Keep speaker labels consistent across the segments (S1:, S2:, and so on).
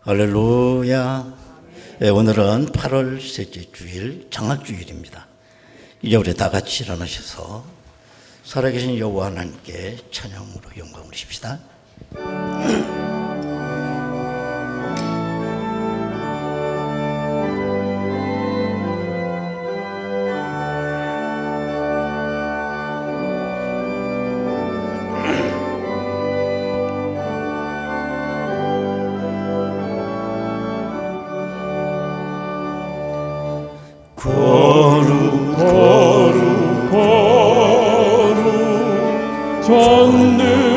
S1: 할렐루야. 오늘은 8월 셋째 주일 장학주일입니다. 이제 우리 다 같이 일어나셔서 살아계신 여호와 하나님께 찬양으로 영광을 드립시다.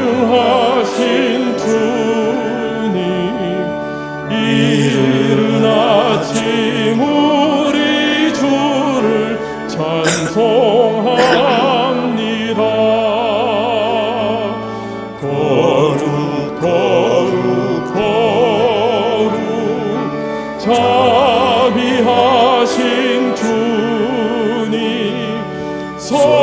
S2: 전능하신 주님, 이른 아침 우리 주를 찬송합니다. 거룩 거룩 거룩 자비하신 주님, 성삼일체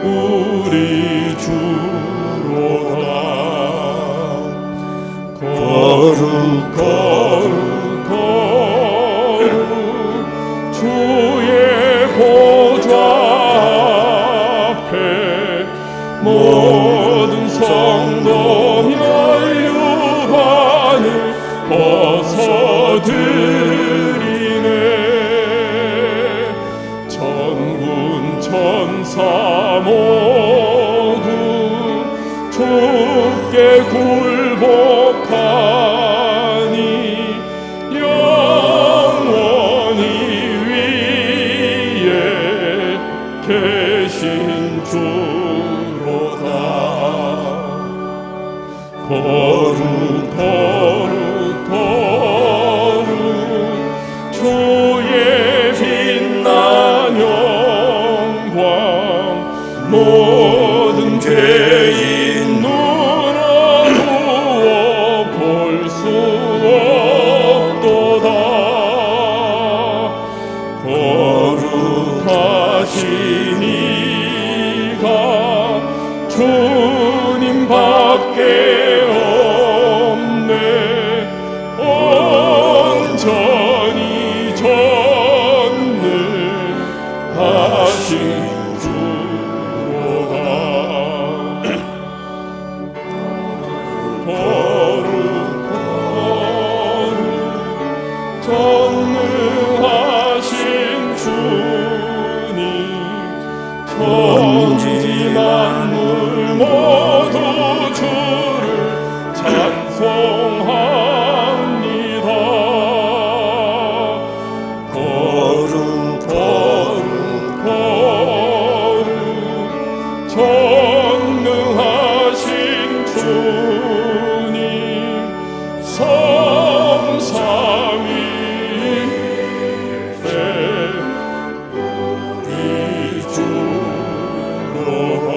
S2: 우리 주로다. 거룩 거룩 거룩 주의 보좌 앞에 모든 성도 혈류관을 벗어드리네. 천군 천사 모두 주께 굴복하니 영원히 위에 계신 주로다. 거룩 거룩 거룩 주의 빛난 영광, 모든 죄인 눈어두어 볼 수 없도다. 거룩하신 이가 주님밖에 없네. 온전히 전능하신 주로다. 거룩 거룩 전능하신 주님, 천지 만물 모두 주를 찬송합니다. 거룩 거룩 거룩 전능하신 주님, 성삼일체 우리 주로다.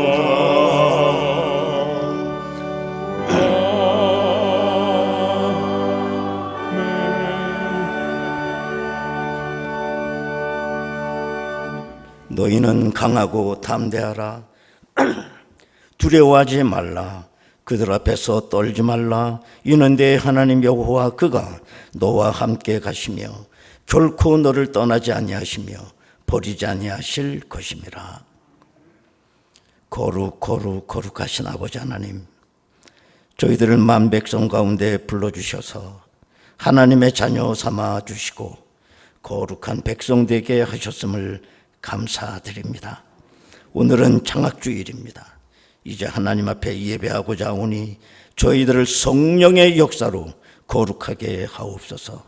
S1: 너희는 강하고 담대하라. 두려워하지 말라. 그들 앞에서 떨지 말라. 이는 내 하나님 여호와 그가 너와 함께 가시며 결코 너를 떠나지 아니하시며 버리지 아니하실 것임이라. 거룩 거룩 거룩하신 아버지 하나님, 저희들을 만 백성 가운데 불러주셔서 하나님의 자녀 삼아 주시고 거룩한 백성 되게 하셨음을 감사드립니다. 오늘은 장학주일입니다. 이제 하나님 앞에 예배하고자 오니 저희들을 성령의 역사로 거룩하게 하옵소서.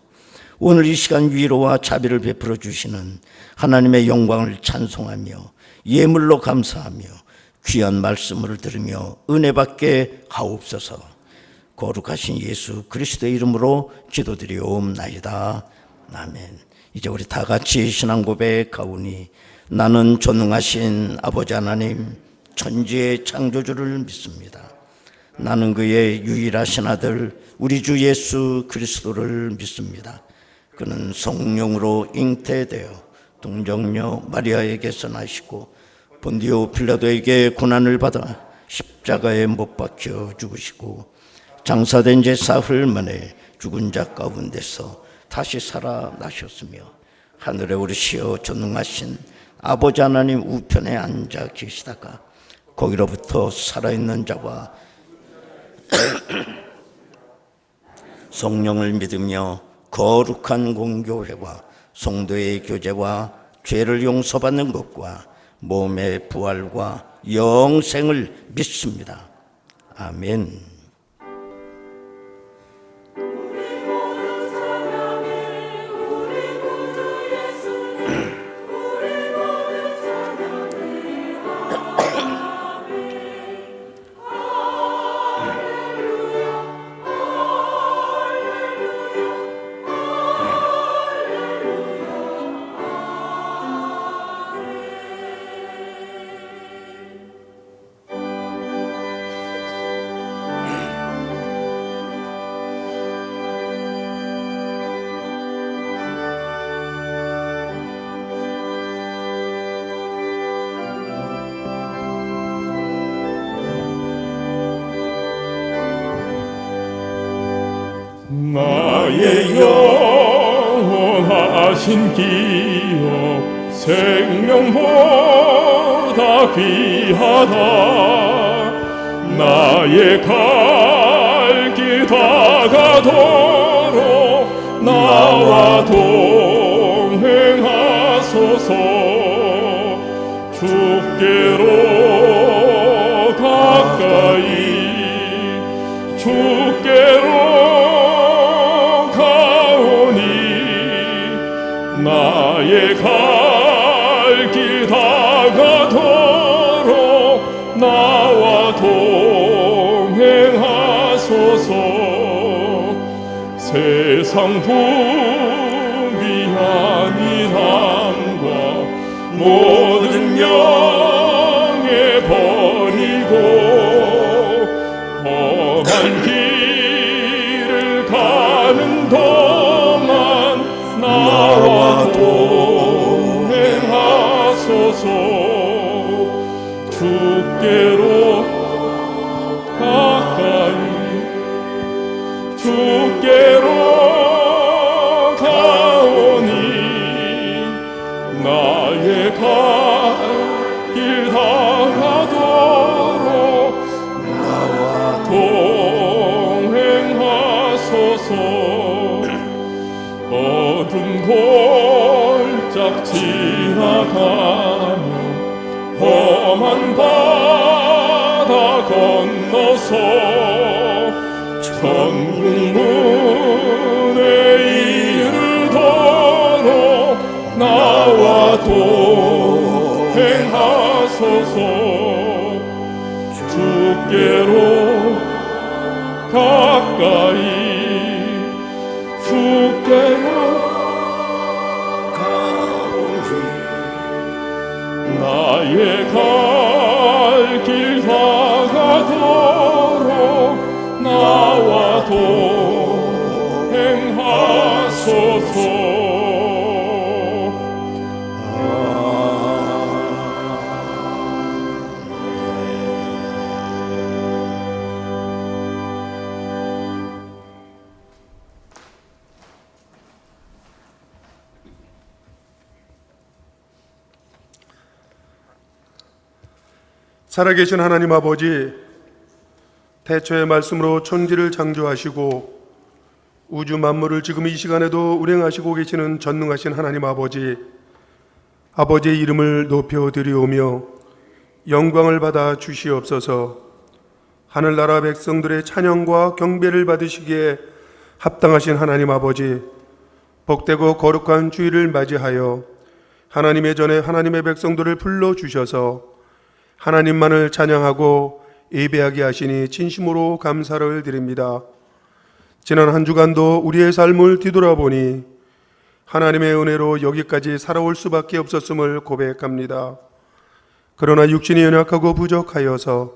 S1: 오늘 이 시간 위로와 자비를 베풀어 주시는 하나님의 영광을 찬송하며 예물로 감사하며 귀한 말씀을 들으며 은혜 받게 하옵소서. 거룩하신 예수 그리스도의 이름으로 기도드리옵나이다. 아멘. 이제 우리 다 같이 신앙 고백하오니 나는 전능하신 아버지 하나님 천지의 창조주를 믿습니다. 나는 그의 유일하신 아들 우리 주 예수 그리스도를 믿습니다. 그는 성령으로 잉태되어 동정녀 마리아에게서 나시고 본디오 필라도에게 고난을 받아 십자가에 못 박혀 죽으시고 장사된 지 사흘 만에 죽은 자 가운데서 다시 살아나셨으며 하늘에 오르시어 전능하신 아버지 하나님 우편에 앉아 계시다가 거기로부터 살아있는 자와 성령을 믿으며 거룩한 공교회와 성도의 교제와 죄를 용서받는 것과 몸의 부활과 영생을 믿습니다. 아멘.
S2: 나의 영원하신 기업 생명보다 귀하다. 나의 갈 길 다가도록 나와 동행하소서. 주께로 가까이 주께로 나의 갈 길 다가도록 나와 동행하소서. 세상 부귀한 이함과 모든 명예 버리고 험한 길을 가는 동안 나와 동행하소서. 주께로 가까이 주께로 가오니 나의 갈 길 다가도록 나와 동행하소서. 어둠 골짝 지나가며 험한 바다 건너서 천국 문에 이르도록 나와 동행하소서. 주께로 가까이 주께로 가오니 나의 갈 길 다가도록 나와 동행하소서.
S3: 살아계신 하나님 아버지, 태초의 말씀으로 천지를 창조하시고 우주 만물을 지금 이 시간에도 운행하시고 계시는 전능하신 하나님 아버지, 아버지의 이름을 높여드리오며 영광을 받아 주시옵소서. 하늘나라 백성들의 찬양과 경배를 받으시기에 합당하신 하나님 아버지, 복되고 거룩한 주일을 맞이하여 하나님의 전에 하나님의 백성들을 불러주셔서 하나님만을 찬양하고 예배하게 하시니 진심으로 감사를 드립니다. 지난 한 주간도 우리의 삶을 뒤돌아보니 하나님의 은혜로 여기까지 살아올 수밖에 없었음을 고백합니다. 그러나 육신이 연약하고 부족하여서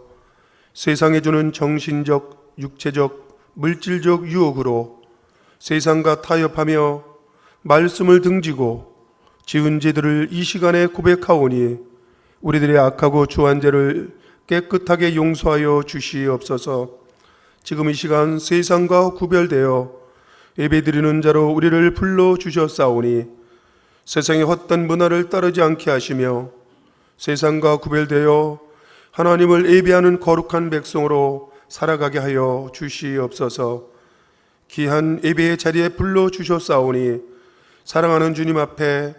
S3: 세상에 주는 정신적, 육체적, 물질적 유혹으로 세상과 타협하며 말씀을 등지고 지은 죄들을 이 시간에 고백하오니 우리들의 악하고 추한 죄를 깨끗하게 용서하여 주시옵소서. 지금 이 시간 세상과 구별되어 예배드리는 자로 우리를 불러주셨사오니 세상의 헛된 문화를 따르지 않게 하시며 세상과 구별되어 하나님을 예배하는 거룩한 백성으로 살아가게 하여 주시옵소서. 귀한 예배의 자리에 불러주셨사오니 사랑하는 주님 앞에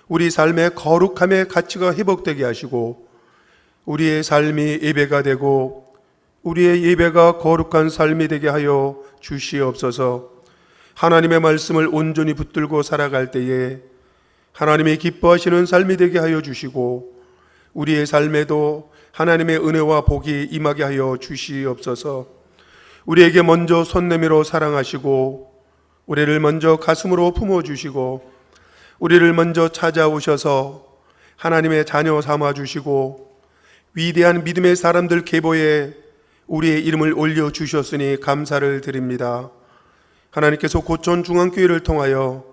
S3: 우리 삶의 거룩함의 가치가 회복되게 하시고 우리의 삶이 예배가 되고 우리의 예배가 거룩한 삶이 되게 하여 주시옵소서. 하나님의 말씀을 온전히 붙들고 살아갈 때에 하나님이 기뻐하시는 삶이 되게 하여 주시고 우리의 삶에도 하나님의 은혜와 복이 임하게 하여 주시옵소서. 우리에게 먼저 손 내밀어 사랑하시고 우리를 먼저 가슴으로 품어주시고 우리를 먼저 찾아오셔서 하나님의 자녀 삼아주시고 위대한 믿음의 사람들 계보에 우리의 이름을 올려주셨으니 감사를 드립니다. 하나님께서 고촌 중앙교회를 통하여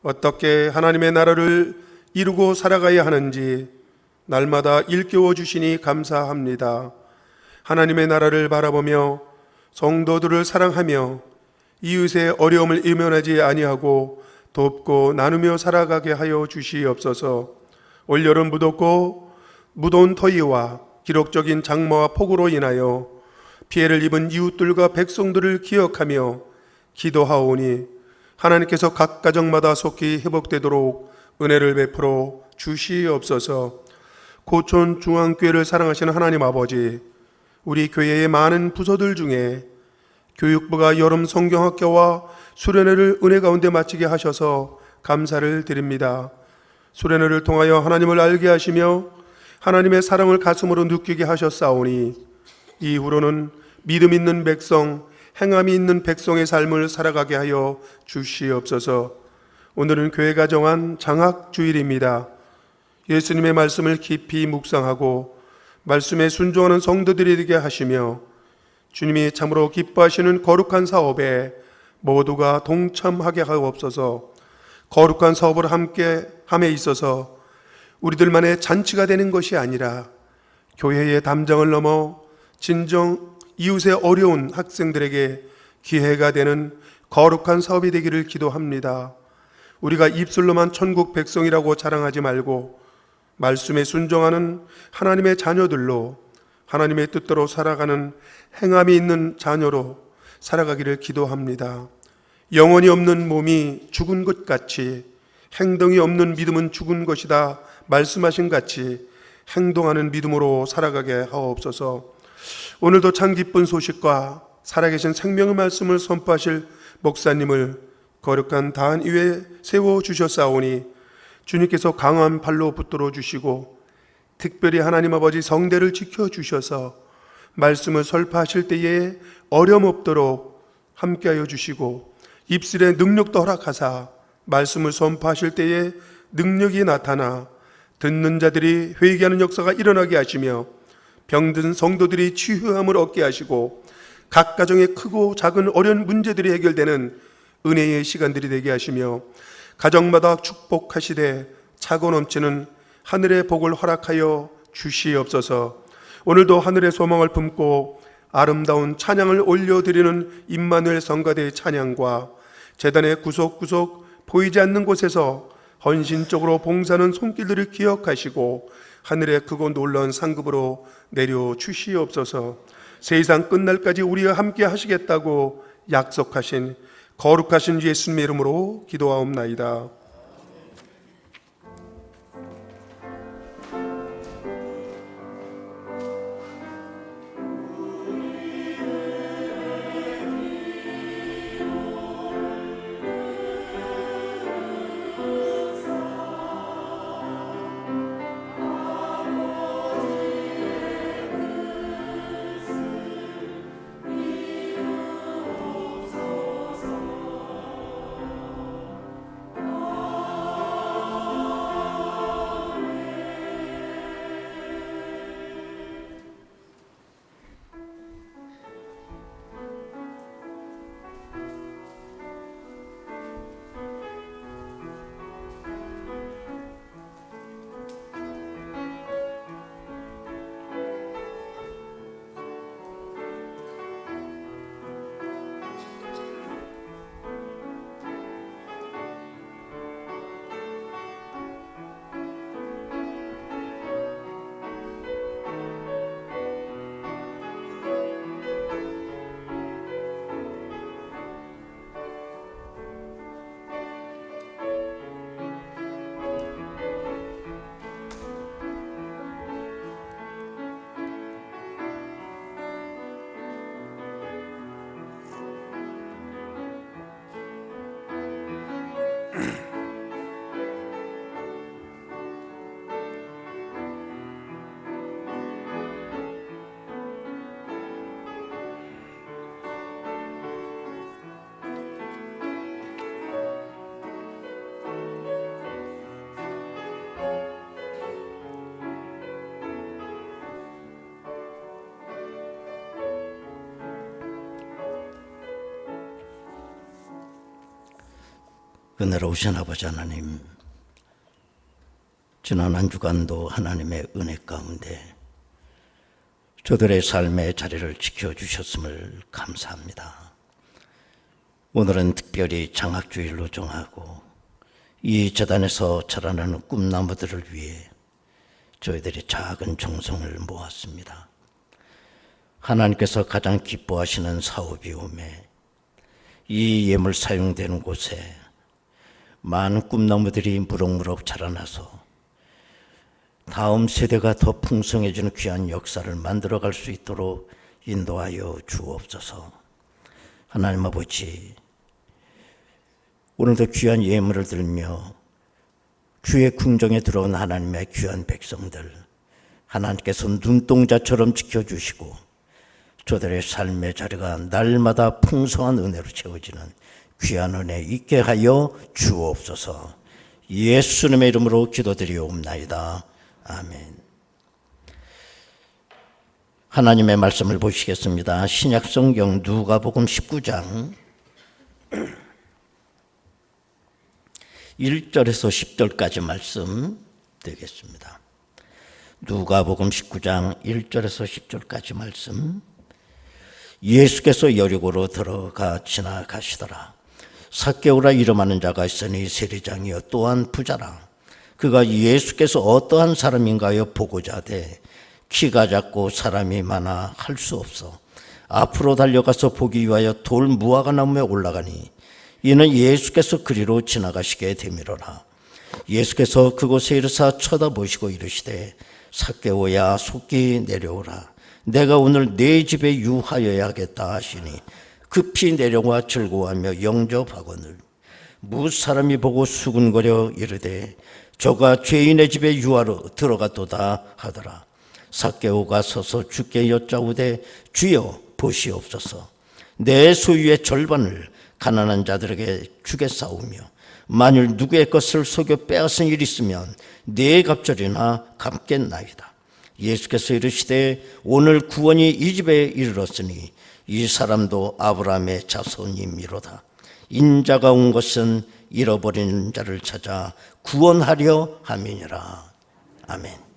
S3: 어떻게 하나님의 나라를 이루고 살아가야 하는지 날마다 일깨워 주시니 감사합니다. 하나님의 나라를 바라보며 성도들을 사랑하며 이웃의 어려움을 외면하지 아니하고 돕고 나누며 살아가게 하여 주시옵소서. 올여름 무덥고 무더운 더위와 기록적인 장마와 폭우로 인하여 피해를 입은 이웃들과 백성들을 기억하며 기도하오니 하나님께서 각 가정마다 속히 회복되도록 은혜를 베풀어 주시옵소서. 고촌 중앙교회를 사랑하시는 하나님 아버지, 우리 교회의 많은 부서들 중에 교육부가 여름 성경학교와 수련회를 은혜 가운데 마치게 하셔서 감사를 드립니다. 수련회를 통하여 하나님을 알게 하시며 하나님의 사랑을 가슴으로 느끼게 하셨사오니 이후로는 믿음 있는 백성, 행함이 있는 백성의 삶을 살아가게 하여 주시옵소서. 오늘은 교회가 정한 장학주일입니다. 예수님의 말씀을 깊이 묵상하고 말씀에 순종하는 성도들이 되게 하시며 주님이 참으로 기뻐하시는 거룩한 사업에 모두가 동참하게 하옵소서. 거룩한 사업을 함께 함에 있어서 우리들만의 잔치가 되는 것이 아니라 교회의 담장을 넘어 진정 이웃의 어려운 학생들에게 기회가 되는 거룩한 사업이 되기를 기도합니다. 우리가 입술로만 천국 백성이라고 자랑하지 말고 말씀에 순종하는 하나님의 자녀들로 하나님의 뜻대로 살아가는 행함이 있는 자녀로 살아가기를 기도합니다. 영혼이 없는 몸이 죽은 것 같이 행동이 없는 믿음은 죽은 것이다 말씀하신 같이 행동하는 믿음으로 살아가게 하옵소서. 오늘도 참 기쁜 소식과 살아계신 생명의 말씀을 선포하실 목사님을 거룩한 단 위에 세워주셨사오니 주님께서 강한 팔로 붙들어 주시고 특별히 하나님 아버지 성대를 지켜주셔서 말씀을 설파하실 때에 어려움 없도록 함께하여 주시고 입술에 능력도 허락하사 말씀을 선포하실 때에 능력이 나타나 듣는 자들이 회개하는 역사가 일어나게 하시며 병든 성도들이 치유함을 얻게 하시고 각 가정의 크고 작은 어려운 문제들이 해결되는 은혜의 시간들이 되게 하시며 가정마다 축복하시되 차고 넘치는 하늘의 복을 허락하여 주시옵소서. 오늘도 하늘의 소망을 품고 아름다운 찬양을 올려드리는 임마누엘 성가대의 찬양과 제단의 구석구석 보이지 않는 곳에서 헌신적으로 봉사하는 손길들을 기억하시고 하늘의 크고 놀라운 상급으로 내려 주시옵소서. 세상 끝날까지 우리와 함께 하시겠다고 약속하신 거룩하신 예수님의 이름으로 기도하옵나이다.
S1: 은혜로우신 아버지 하나님, 지난 한 주간도 하나님의 은혜 가운데 저들의 삶의 자리를 지켜주셨음을 감사합니다. 오늘은 특별히 장학주일로 정하고 이 재단에서 자라나는 꿈나무들을 위해 저희들이 작은 정성을 모았습니다. 하나님께서 가장 기뻐하시는 사업이 오매 이 예물 사용되는 곳에 많은 꿈나무들이 무럭무럭 자라나서 다음 세대가 더 풍성해지는 귀한 역사를 만들어갈 수 있도록 인도하여 주옵소서. 하나님 아버지, 오늘도 귀한 예물을 들며 주의 궁정에 들어온 하나님의 귀한 백성들, 하나님께서 눈동자처럼 지켜주시고 저들의 삶의 자리가 날마다 풍성한 은혜로 채워지는 귀한 은혜 있게 하여 주옵소서. 예수님의 이름으로 기도드리옵나이다. 아멘. 하나님의 말씀을 보시겠습니다. 신약성경 누가복음 19장 1절에서 10절까지 말씀 되겠습니다. 누가복음 19장 1절에서 10절까지 말씀. 예수께서 여리고로 들어가 지나가시더라. 삭개오라 이름하는 자가 있으니 세리장이요 또한 부자라. 그가 예수께서 어떠한 사람인가요 보고자 하되 키가 작고 사람이 많아 할 수 없어 앞으로 달려가서 보기 위하여 돌 무화과 나무에 올라가니 이는 예수께서 그리로 지나가시게 되미로라. 예수께서 그곳에 이르사 쳐다보시고 이르시되 삭개오야 속히 내려오라. 내가 오늘 네 집에 유하여야 하겠다 하시니 급히 내려와 즐거워하며 영접하거늘 무사람이 보고 수군거려 이르되 저가 죄인의 집에 유하러 들어갔도다 하더라. 삭개오가 서서 주께 여짜오되 주여 보시옵소서. 내 소유의 절반을 가난한 자들에게 주겠사오며 만일 누구의 것을 속여 빼앗은 일이 있으면 네 갑절이나 갚겠나이다. 예수께서 이르시되 오늘 구원이 이 집에 이르렀으니 이 사람도 아브라함의 자손이미로다. 인자가 온 것은 잃어버린 자를 찾아 구원하려 함이니라. 아멘.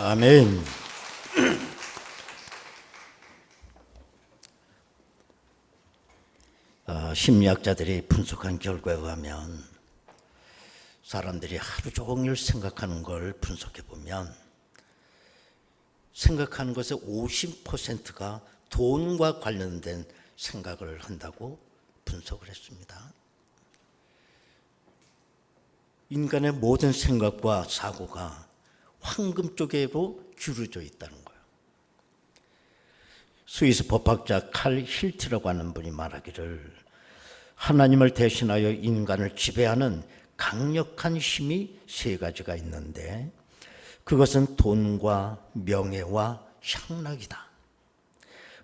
S1: 아멘. 심리학자들이 분석한 결과에 의하면 사람들이 하루 종일 생각하는 걸 분석해 보면 생각하는 것의 50%가 돈과 관련된 생각을 한다고 분석을 했습니다. 인간의 모든 생각과 사고가 황금 쪽으로 기울어져 있다는 거예요. 스위스 법학자 칼 힐트라고 하는 분이 말하기를 하나님을 대신하여 인간을 지배하는 강력한 힘이 세 가지가 있는데 그것은 돈과 명예와 향락이다.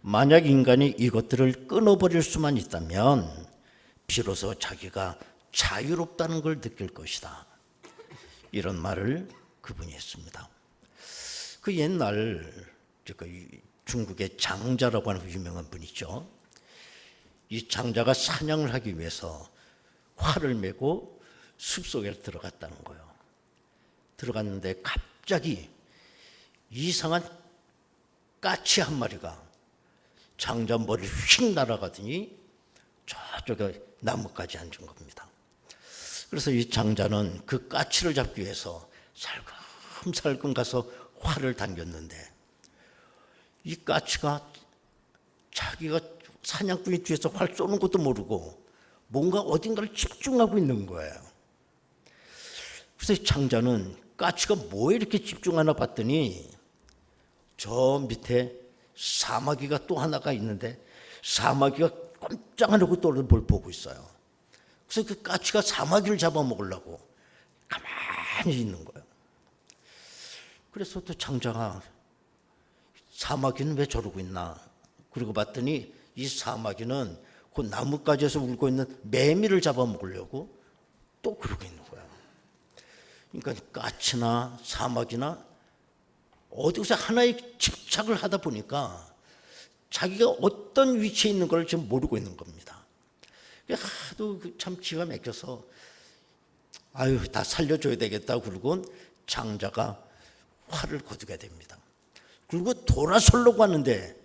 S1: 만약 인간이 이것들을 끊어버릴 수만 있다면 비로소 자기가 자유롭다는 걸 느낄 것이다. 이런 말을 그분이 했습니다. 그 옛날 중국의 장자라고 하는 유명한 분이죠. 이 장자가 사냥을 하기 위해서 활을 메고 숲속에 들어갔다는 거예요. 들어갔는데 갑자기 이상한 까치 한 마리가 장자 머리를 휙 날아가더니 저쪽에 나무까지 앉은 겁니다. 그래서 이 장자는 그 까치를 잡기 위해서 살금살금 가서 활을 당겼는데 이 까치가 자기가 사냥꾼이 뒤에서 활 쏘는 것도 모르고 뭔가 어딘가를 집중하고 있는 거예요. 그래서 이 장자는 까치가 뭐에 이렇게 집중하나 봤더니 저 밑에 사마귀가 또 하나가 있는데 사마귀가 깜짝 안 하고 또 뭘 보고 있어요. 그래서 그 까치가 사마귀를 잡아먹으려고 가만히 있는 거예요. 그래서 또 장자가 사마귀는 왜 저러고 있나? 그러고 봤더니 이 사마귀는 그 나뭇가지에서 울고 있는 매미를 잡아먹으려고 또 그러고 있는 거야. 그러니까 까치나 사마귀나 어디서 하나에 집착을 하다 보니까 자기가 어떤 위치에 있는 걸 지금 모르고 있는 겁니다. 하도 참 기가 막혀서 아유 다 살려줘야 되겠다 그러고 장자가 활을 거두게 됩니다. 그리고 돌아서려고 하는데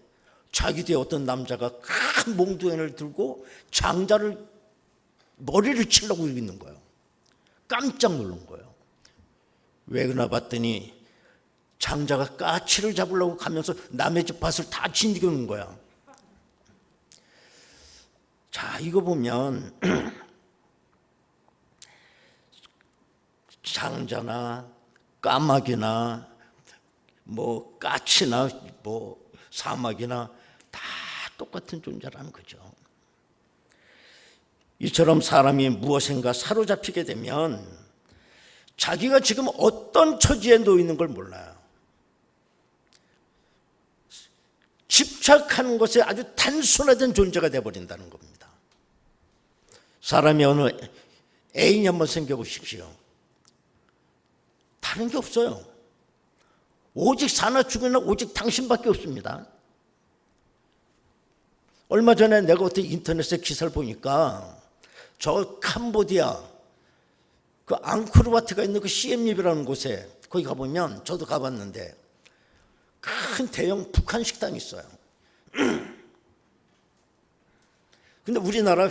S1: 자기 뒤에 어떤 남자가 큰 몽둥이를 들고 장자를 머리를 치려고 있는 거예요. 깜짝 놀란 거예요. 왜 그러나 봤더니 장자가 까치를 잡으려고 가면서 남의 집 밭을 다 진디겨는 거야. 자, 이거 보면 장자나 까마귀나 뭐 까치나 뭐 사마귀나 다 똑같은 존재라는 거죠. 이처럼 사람이 무엇인가 사로잡히게 되면 자기가 지금 어떤 처지에 놓여 있는 걸 몰라요. 집착하는 것에 아주 단순화된 존재가 되어버린다는 겁니다. 사람이 어느 애인이 한번 생겨보십시오. 다른 게 없어요. 오직 사나 죽으나 오직 당신밖에 없습니다. 얼마 전에 내가 어떤 인터넷에 기사를 보니까 저 캄보디아 그 앙코르와트가 있는 그 시엠립이라는 곳에 거기 가보면 저도 가봤는데 큰 대형 북한 식당이 있어요. 근데 우리나라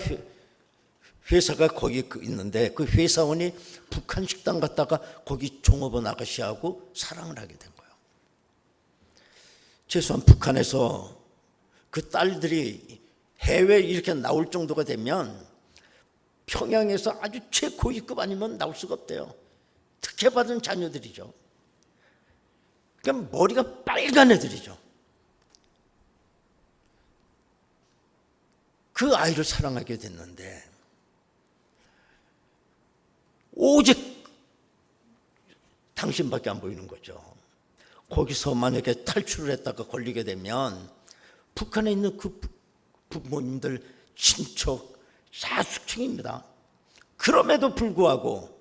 S1: 회사가 거기 있는데 그 회사원이 북한 식당 갔다가 거기 종업원 아가씨하고 사랑을 하게 된 거예요. 최소한 북한에서 그 딸들이 해외에 이렇게 나올 정도가 되면 평양에서 아주 최고위급 아니면 나올 수가 없대요. 특혜받은 자녀들이죠. 그러니까 머리가 빨간 애들이죠. 그 아이를 사랑하게 됐는데 오직 당신밖에 안 보이는 거죠. 거기서 만약에 탈출을 했다가 걸리게 되면 북한에 있는 그 부모님들 친척 사수층입니다. 그럼에도 불구하고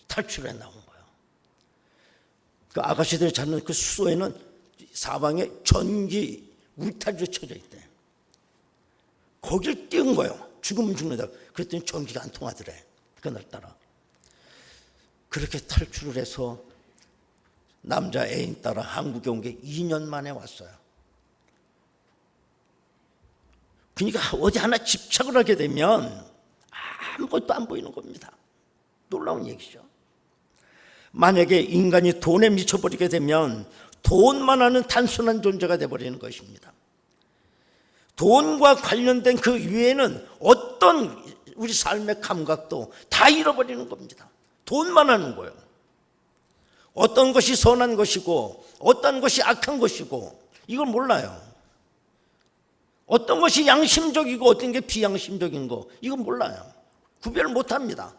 S1: 탈출해 나온 거예요. 그 아가씨들이 찾는 그 수소에는 사방에 전기 울타리로 쳐져 있대. 거길 띄운 거예요. 죽으면 죽는다. 그랬더니 전기가 안 통하더래. 그날따라. 그렇게 탈출을 해서 남자 애인 따라 한국에 온 게 2년 만에 왔어요. 그러니까 어디 하나 집착을 하게 되면 아무것도 안 보이는 겁니다. 놀라운 얘기죠. 만약에 인간이 돈에 미쳐버리게 되면 돈만 하는 단순한 존재가 되어버리는 것입니다. 돈과 관련된 그 위에는 어떤 우리 삶의 감각도 다 잃어버리는 겁니다. 돈만 하는 거예요. 어떤 것이 선한 것이고 어떤 것이 악한 것이고 이걸 몰라요. 어떤 것이 양심적이고 어떤 게 비양심적인 거 이건 몰라요. 구별 못합니다.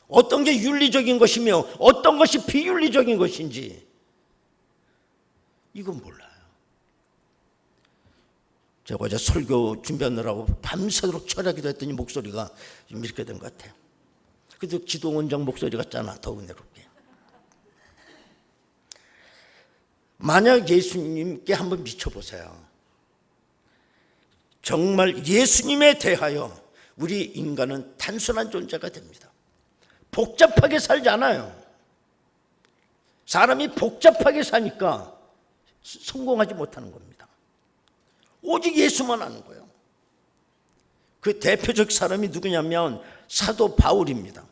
S1: 어떤 게 윤리적인 것이며 어떤 것이 비윤리적인 것인지 이건 몰라요. 제가 어제 설교 준비하느라고 밤새도록 철학기도 했더니 목소리가 좀 이렇게 된 것 같아요. 그래도 기도원장 목소리 같잖아. 더 은혜롭게. 만약 예수님께 한번 미쳐보세요. 정말 예수님에 대하여 우리 인간은 단순한 존재가 됩니다. 복잡하게 살지 않아요. 사람이 복잡하게 사니까 성공하지 못하는 겁니다. 오직 예수만 아는 거예요. 그 대표적 사람이 누구냐면 사도 바울입니다.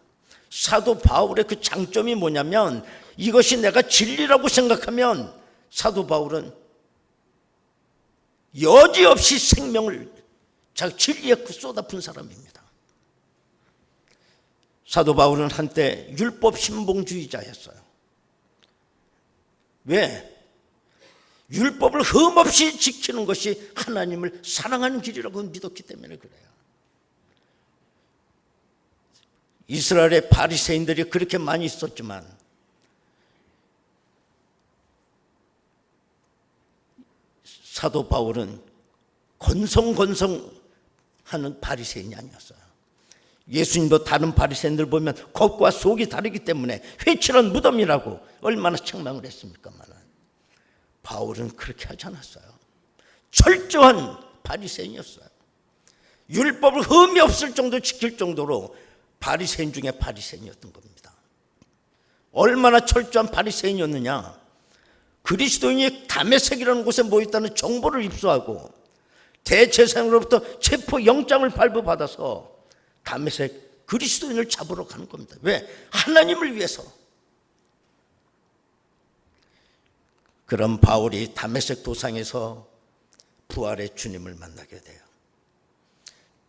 S1: 사도 바울의 그 장점이 뭐냐면 이것이 내가 진리라고 생각하면 사도 바울은 여지없이 생명을 자기 진리에 쏟아부은 사람입니다. 사도 바울은 한때 율법 신봉주의자였어요. 왜? 율법을 흠없이 지키는 것이 하나님을 사랑하는 길이라고 믿었기 때문에 그래요. 이스라엘의 바리새인들이 그렇게 많이 있었지만 사도 바울은 건성건성하는 바리새인이 아니었어요. 예수님도 다른 바리새인들 보면 겉과 속이 다르기 때문에 회칠한 무덤이라고 얼마나 책망을 했습니까만 바울은 그렇게 하지 않았어요. 철저한 바리새인이었어요. 율법을 흠이 없을 정도 지킬 정도로 바리새인 중에 바리새인이었던 겁니다. 얼마나 철저한 바리새인이었느냐. 그리스도인이 다메섹이라는 곳에 모였다는 정보를 입수하고 대제사장으로부터 체포영장을 발부받아서 다메섹 그리스도인을 잡으러 가는 겁니다. 왜? 하나님을 위해서. 그런 바울이 다메섹 도상에서 부활의 주님을 만나게 돼요.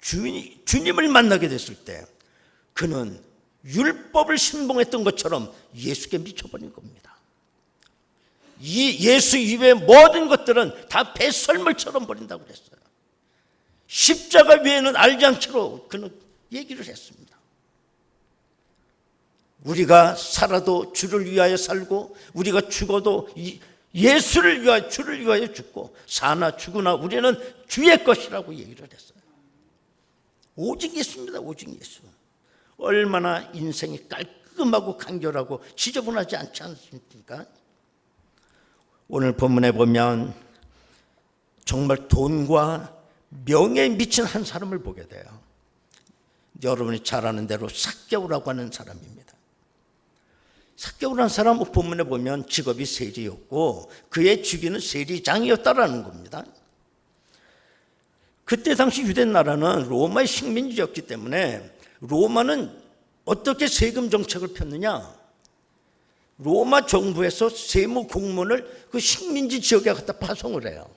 S1: 주님을 만나게 됐을 때 그는 율법을 신봉했던 것처럼 예수께 미쳐버린 겁니다. 이 예수 이외의 모든 것들은 다 배설물처럼 버린다고 그랬어요. 십자가 외에는 알지 않기로 그는 얘기를 했습니다. 우리가 살아도 주를 위하여 살고 우리가 죽어도 예수를 위하여 주를 위하여 죽고 사나 죽으나 우리는 주의 것이라고 얘기를 했어요. 오직 예수입니다. 오직 예수. 얼마나 인생이 깔끔하고 간결하고 지저분하지 않지 않습니까? 오늘 본문에 보면 정말 돈과 명예에 미친 한 사람을 보게 돼요. 여러분이 잘 아는 대로 삭개오라고 하는 사람입니다. 삭개오라는 사람은 본문에 보면 직업이 세리였고 그의 주기는 세리장이었다라는 겁니다. 그때 당시 유대 나라는 로마의 식민지였기 때문에 로마는 어떻게 세금 정책을 폈느냐? 로마 정부에서 세무 공무원을 그 식민지 지역에 갖다 파송을 해요.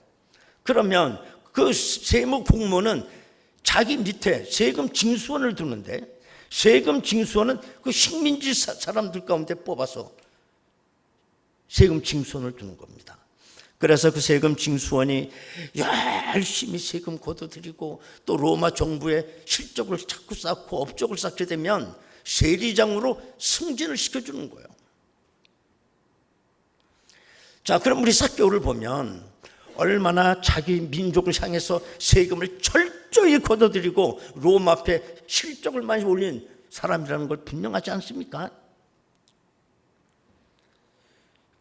S1: 그러면 그 세무 공무원은 자기 밑에 세금 징수원을 두는데 세금 징수원은 그 식민지 사람들 가운데 뽑아서 세금 징수원을 두는 겁니다. 그래서 그 세금 징수원이 열심히 세금 걷어들이고 또 로마 정부의 실적을 자꾸 쌓고 업적을 쌓게 되면 세리장으로 승진을 시켜주는 거예요. 자, 그럼 우리 삭개오를 보면 얼마나 자기 민족을 향해서 세금을 철저히 걷어들이고 로마 앞에 실적을 많이 올린 사람이라는 걸 분명하지 않습니까?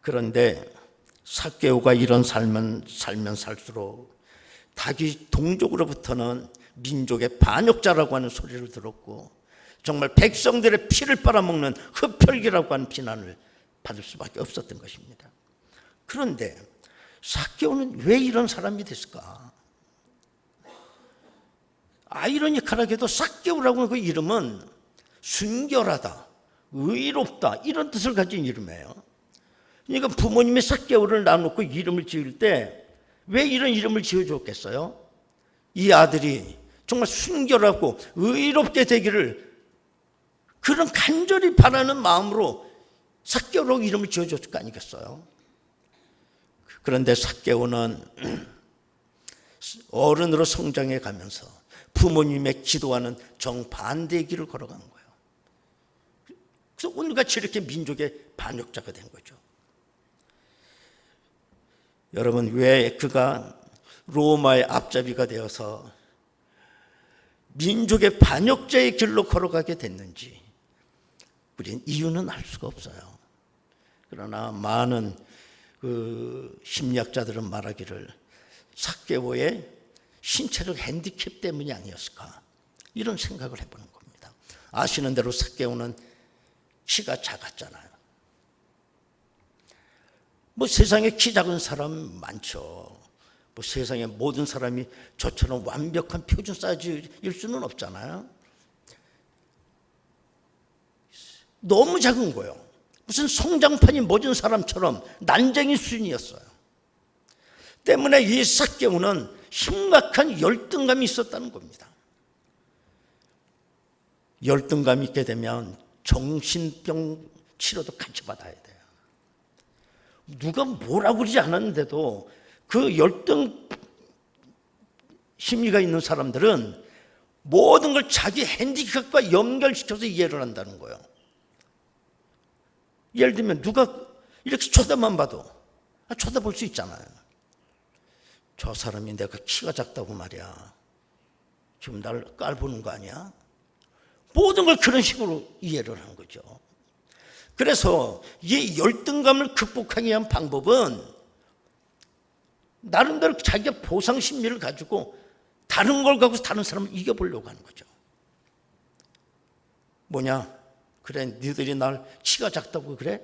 S1: 그런데 삭개오가 이런 살면 살수록 자기 동족으로부터는 민족의 반역자라고 하는 소리를 들었고 정말 백성들의 피를 빨아먹는 흡혈귀라고 하는 비난을 받을 수밖에 없었던 것입니다. 그런데 삭개오는 왜 이런 사람이 됐을까? 아이러니컬하게도 삭개오라고 하는 그 이름은 순결하다, 의롭다 이런 뜻을 가진 이름이에요. 그러니까 부모님이 삭개오를 낳아놓고 이름을 지을 때 왜 이런 이름을 지어줬겠어요? 이 아들이 정말 순결하고 의롭게 되기를 그런 간절히 바라는 마음으로 삭개오라고 이름을 지어줬을 거 아니겠어요? 그런데 삭개오는 어른으로 성장해 가면서 부모님의 기도하는 정반대의 길을 걸어간 거예요. 그래서 오늘같이 이렇게 민족의 반역자가 된 거죠. 여러분, 왜 그가 로마의 앞잡이가 되어서 민족의 반역자의 길로 걸어가게 됐는지 우리는 이유는 알 수가 없어요. 그러나 많은 심리학자들은 말하기를 삭개오의 신체적 핸디캡 때문이 아니었을까 이런 생각을 해보는 겁니다. 아시는 대로 삭개오는 키가 작았잖아요. 뭐 세상에 키 작은 사람 많죠. 뭐 세상에 모든 사람이 저처럼 완벽한 표준 사이즈일 수는 없잖아요. 너무 작은 거예요. 무슨 성장판이 멎은 사람처럼 난쟁이 수준이었어요. 때문에 이 삭개오는 심각한 열등감이 있었다는 겁니다. 열등감이 있게 되면 정신병 치료도 같이 받아야 돼요. 누가 뭐라고 그러지 않았는데도 그 열등 심리가 있는 사람들은 모든 걸 자기 핸디캡과 연결시켜서 이해를 한다는 거예요. 예를 들면 누가 이렇게 쳐다만 봐도 쳐다볼 수 있잖아요. 저 사람이 내가 키가 작다고 말이야. 지금 날 깔보는 거 아니야? 모든 걸 그런 식으로 이해를 한 거죠. 그래서 이 열등감을 극복하기 위한 방법은 나름대로 자기가 보상심리를 가지고 다른 걸 갖고 다른 사람을 이겨보려고 하는 거죠. 뭐냐? 그래, 너희들이 날 키가 작다고 그래?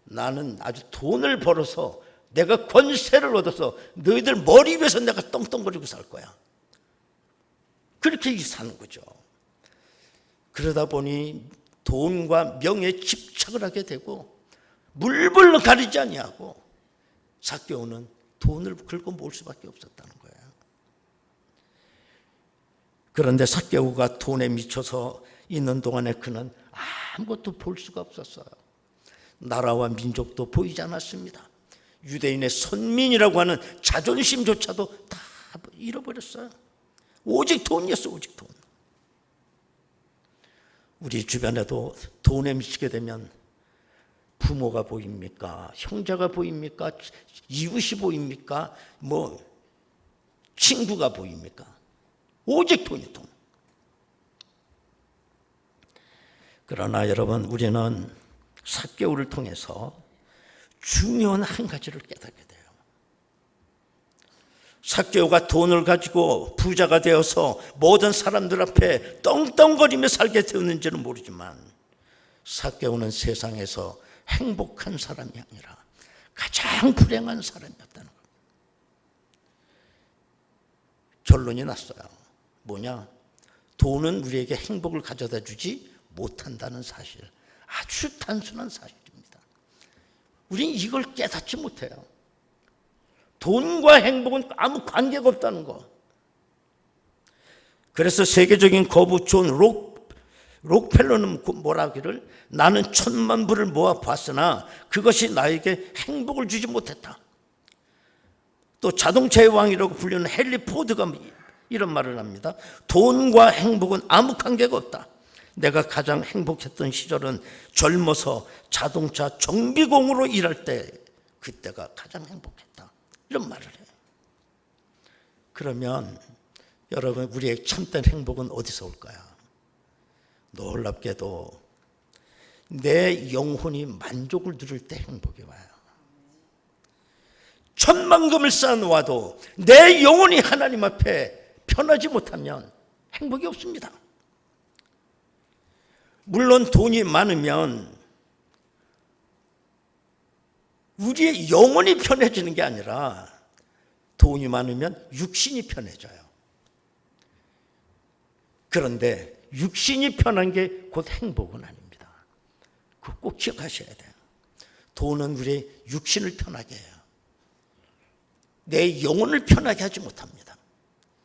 S1: 나는 아주 돈을 벌어서 내가 권세를 얻어서 너희들 머리 위에서 내가 떵떵거리고 살 거야. 그렇게 사는 거죠. 그러다 보니 돈과 명예에 집착을 하게 되고 물불로 가리지 아니하고 삭개오는 돈을 긁고 모을 수밖에 없었다는 거예요. 그런데 삭개오가 돈에 미쳐서 있는 동안에 그는 아무것도 볼 수가 없었어요. 나라와 민족도 보이지 않았습니다. 유대인의 선민이라고 하는 자존심조차도 다 잃어버렸어요. 오직 돈이었어, 오직 돈. 우리 주변에도 돈에 미치게 되면 부모가 보입니까? 형제가 보입니까? 이웃이 보입니까? 뭐 친구가 보입니까? 오직 돈이 돈. 그러나 여러분, 우리는 삭개오를 통해서 중요한 한 가지를 깨닫게 돼요. 삭개오가 돈을 가지고 부자가 되어서 모든 사람들 앞에 떵떵거리며 살게 되었는지는 모르지만 삭개오는 세상에서 행복한 사람이 아니라 가장 불행한 사람이었다는 겁니다. 결론이 났어요. 뭐냐? 돈은 우리에게 행복을 가져다 주지 못한다는 사실. 아주 단순한 사실입니다. 우린 이걸 깨닫지 못해요. 돈과 행복은 아무 관계가 없다는 거. 그래서 세계적인 거부 존 록펠러는 뭐라 하기를, 나는 1,000만 불을 모아 봤으나 그것이 나에게 행복을 주지 못했다. 또 자동차의 왕이라고 불리는 헨리 포드가 이런 말을 합니다. 돈과 행복은 아무 관계가 없다. 내가 가장 행복했던 시절은 젊어서 자동차 정비공으로 일할 때, 그때가 가장 행복했다. 이런 말을 해요. 그러면 여러분, 우리의 참된 행복은 어디서 올까요? 놀랍게도 내 영혼이 만족을 누릴 때 행복이 와요. 1,000만금을 쌓아놓아도 내 영혼이 하나님 앞에 편하지 못하면 행복이 없습니다. 물론 돈이 많으면 우리의 영혼이 편해지는 게 아니라 돈이 많으면 육신이 편해져요. 그런데 육신이 편한 게 곧 행복은 아닙니다. 그거 꼭 기억하셔야 돼요. 돈은 우리의 육신을 편하게 해요. 내 영혼을 편하게 하지 못합니다.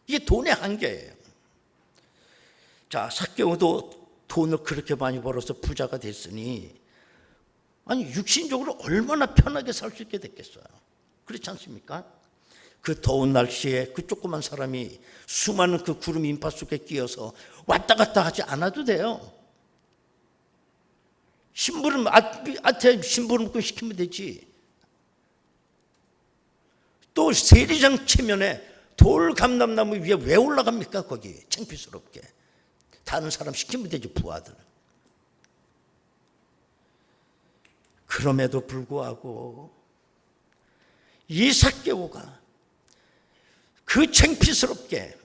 S1: 이게 돈의 한계예요. 자, 삭개오도 돈을 그렇게 많이 벌어서 부자가 됐으니 아니 육신적으로 얼마나 편하게 살 수 있게 됐겠어요. 그렇지 않습니까? 그 더운 날씨에 그 조그만 사람이 수많은 그 구름 인파 속에 끼어서 왔다 갔다 하지 않아도 돼요. 심부름 앞에 심부름꾼 시키면 되지. 또 세리장 체면에 돌 감람나무 위에 왜 올라갑니까? 거기 창피스럽게 다른 사람 시키면 되지, 부하들. 그럼에도 불구하고 이 삭개오가 그 창피스럽게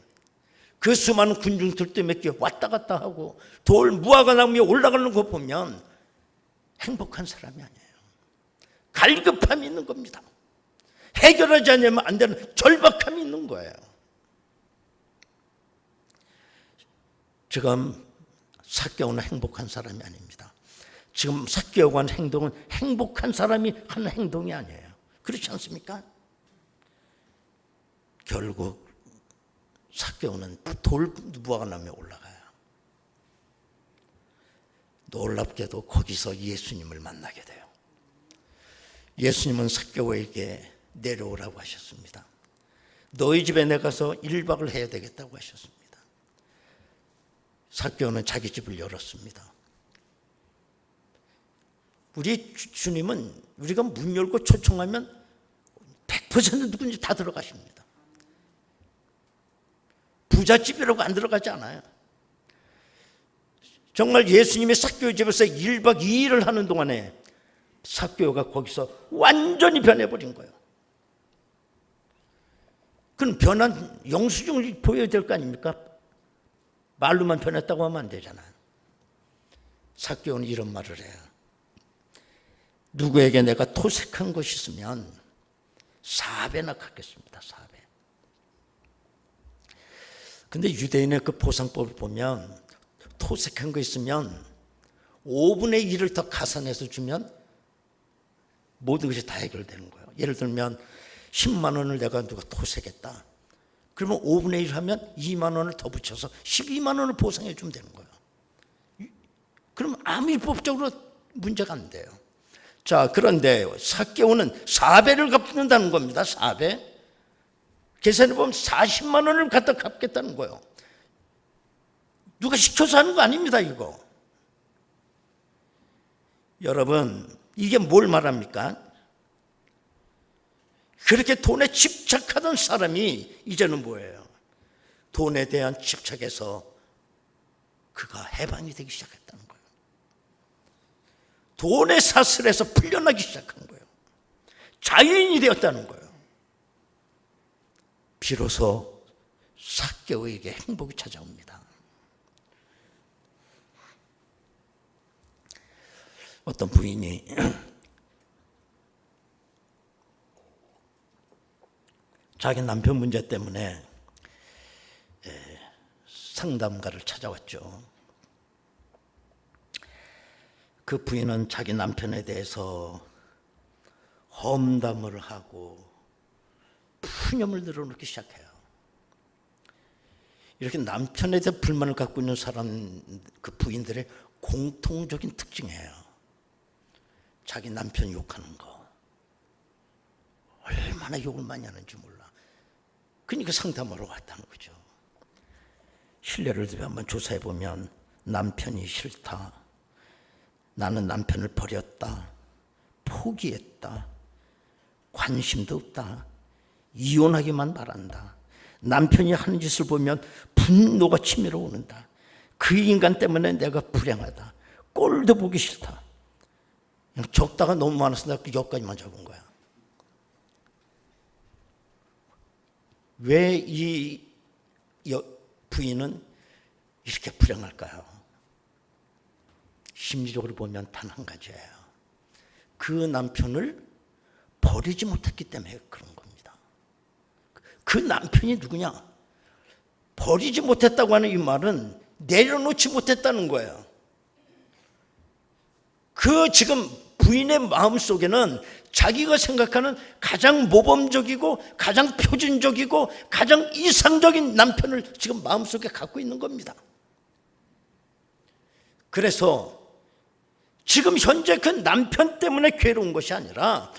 S1: 그 수많은 군중들 때문에 왔다 갔다 하고 돌 무화과 나무 위에 올라가는 거 보면 행복한 사람이 아니에요. 갈급함이 있는 겁니다. 해결하지 않으면 안 되는 절박함이 있는 거예요. 지금 삭개오는 행복한 사람이 아닙니다. 지금 삭개오가 한 행동은 행복한 사람이 하는 행동이 아니에요. 그렇지 않습니까? 결국 삭개오는 돌 무화과 나무에 올라가요. 놀랍게도 거기서 예수님을 만나게 돼요. 예수님은 삭개오에게 내려오라고 하셨습니다. 너희 집에 내가서 1박을 해야 되겠다고 하셨습니다. 삭개오는 자기 집을 열었습니다. 우리 주님은 우리가 문 열고 초청하면 100% 누군지 다 들어가십니다. 부잣집이라고 안 들어가지 않아요. 정말 예수님이 삭개오 집에서 1박 2일을 하는 동안에 삭개오가 거기서 완전히 변해버린 거예요. 그럼 변한 영수증을 보여야 될 거 아닙니까? 말로만 변했다고 하면 안 되잖아요. 삭개오는 이런 말을 해요. 누구에게 내가 토색한 것이 있으면 4배나 갚겠습니다. 4배. 근데 유대인의 그 보상법을 보면 토색한 거 있으면 5분의 1을 더 가산해서 주면 모든 것이 다 해결되는 거예요. 예를 들면 10만 원을 내가 누가 토색했다. 그러면 5분의 1 하면 2만 원을 더 붙여서 12만 원을 보상해 주면 되는 거예요. 그럼 아무 법적으로 문제가 안 돼요. 자, 그런데 삭개오는 4배를 갚는다는 겁니다. 4배. 계산해 보면 40만 원을 갖다 갚겠다는 거예요. 누가 시켜서 하는 거 아닙니다, 이거. 여러분, 이게 뭘 말합니까? 그렇게 돈에 집착하던 사람이 이제는 뭐예요? 돈에 대한 집착에서 그가 해방이 되기 시작했다는 거예요. 돈의 사슬에서 풀려나기 시작한 거예요. 자유인이 되었다는 거예요. 비로소 삭개오에게 행복이 찾아옵니다. 어떤 부인이 자기 남편 문제 때문에 상담가를 찾아왔죠. 그 부인은 자기 남편에 대해서 험담을 하고 푸념을 늘어놓기 시작해요. 이렇게 남편에 대한 불만을 갖고 있는 사람, 그 부인들의 공통적인 특징이에요. 자기 남편 욕하는 거. 얼마나 욕을 많이 하는지 몰라. 그러니까 상담하러 왔다는 거죠. 신뢰를 한번 조사해 보면 남편이 싫다. 나는 남편을 버렸다. 포기했다. 관심도 없다. 이혼하기만 바란다. 남편이 하는 짓을 보면 분노가 치밀어 오는다. 그 인간 때문에 내가 불행하다. 꼴도 보기 싫다. 그냥 적다가 너무 많아서 내가 그 여기까지만 적은 거야. 왜 이 부인은 이렇게 불행할까요? 심리적으로 보면 단 한 가지예요. 그 남편을 버리지 못했기 때문에 그런 겁니다. 그 남편이 누구냐? 버리지 못했다고 하는 이 말은 내려놓지 못했다는 거예요. 그 지금 부인의 마음속에는 자기가 생각하는 가장 모범적이고 가장 표준적이고 가장 이상적인 남편을 지금 마음속에 갖고 있는 겁니다. 그래서 지금 현재 그 남편 때문에 괴로운 것이 아니라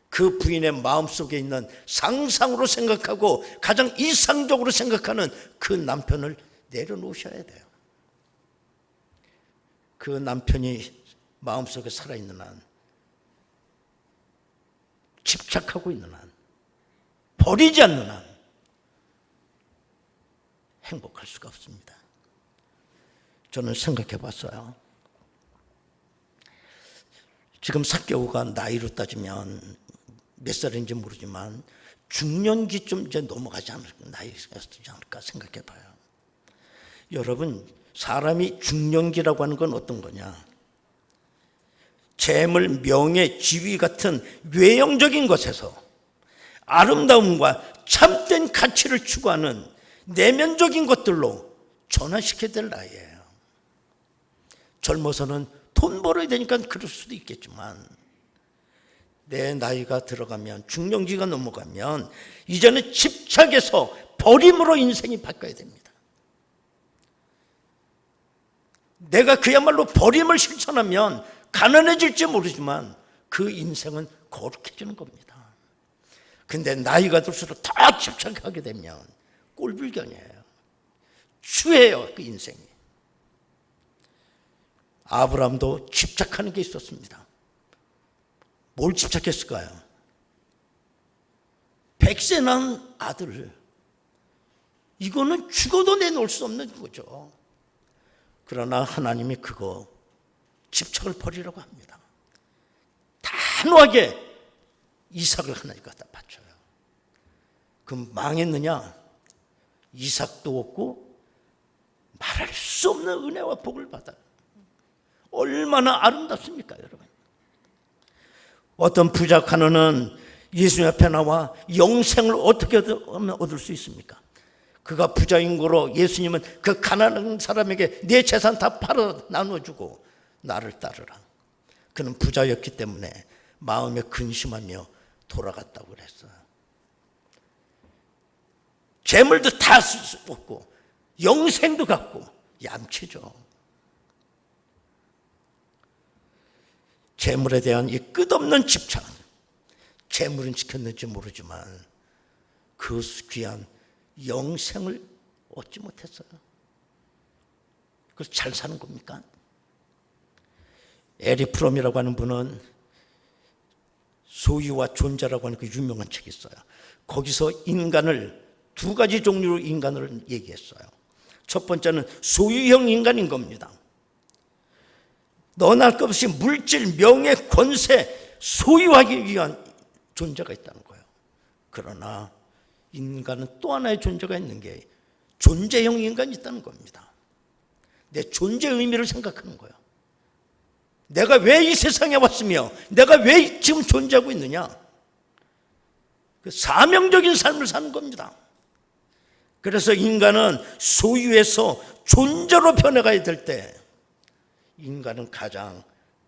S1: 그 부인의 마음속에 있는 상상으로 생각하고 가장 이상적으로 생각하는 그 남편을 내려놓으셔야 돼요. 그 남편이 마음속에 살아있는 한, 집착하고 있는 한, 버리지 않는 한 행복할 수가 없습니다. 저는 생각해 봤어요. 지금 사개오가 나이로 따지면 몇 살인지 모르지만 중년기쯤 이제 넘어가지 않을까, 나이가 되지 않을까 생각해 봐요. 여러분, 사람이 중년기라고 하는 건 어떤 거냐? 재물, 명예, 지위 같은 외형적인 것에서 아름다움과 참된 가치를 추구하는 내면적인 것들로 전환시켜야 될 나이예요. 젊어서는 돈 벌어야 되니까 그럴 수도 있겠지만 내 나이가 들어가면, 중년기가 넘어가면 이제는 집착에서 버림으로 인생이 바뀌어야 됩니다. 내가 그야말로 버림을 실천하면 가난해질지 모르지만 그 인생은 거룩해지는 겁니다. 근데 나이가 들수록 더 집착하게 되면 꼴불견이에요. 추해요, 그 인생이. 아브라함도 집착하는 게 있었습니다. 뭘 집착했을까요? 100세 난 아들. 이거는 죽어도 내놓을 수 없는 거죠. 그러나 하나님이 그거 집착을 버리라고 합니다. 단호하게 이삭을 하나님 갖다 바쳐요. 그럼 망했느냐? 이삭도 없고 말할 수 없는 은혜와 복을 받아요. 얼마나 아름답습니까, 여러분? 어떤 부자 간호는 예수님 앞에 나와 영생을 어떻게 하면 얻을 수 있습니까? 그가 부자인 거로 예수님은 그 가난한 사람에게 내 재산 다 팔아 나눠주고 나를 따르라. 그는 부자였기 때문에 마음에 근심하며 돌아갔다고 그랬어요. 재물도 다 얻고 영생도 갖고 얌체죠. 재물에 대한 이 끝없는 집착, 재물은 지켰는지 모르지만 그 귀한 영생을 얻지 못했어요. 그래서 잘 사는 겁니까? 에릭 프롬이라고 하는 분은 소유와 존재라고 하는 그 유명한 책이 있어요. 거기서 인간을 두 가지 종류로 인간을 얘기했어요. 첫 번째는 소유형 인간인 겁니다. 너나 할 것 없이 물질, 명예, 권세 소유하기 위한 존재가 있다는 거예요. 그러나 인간은 또 하나의 존재가 있는 게 존재형 인간이 있다는 겁니다. 내 존재 의미를 생각하는 거예요. 내가 왜 이 세상에 왔으며 내가 왜 지금 존재하고 있느냐? 그 사명적인 삶을 사는 겁니다. 그래서 인간은 소유에서 존재로 변해가야 될 때 인간은 가장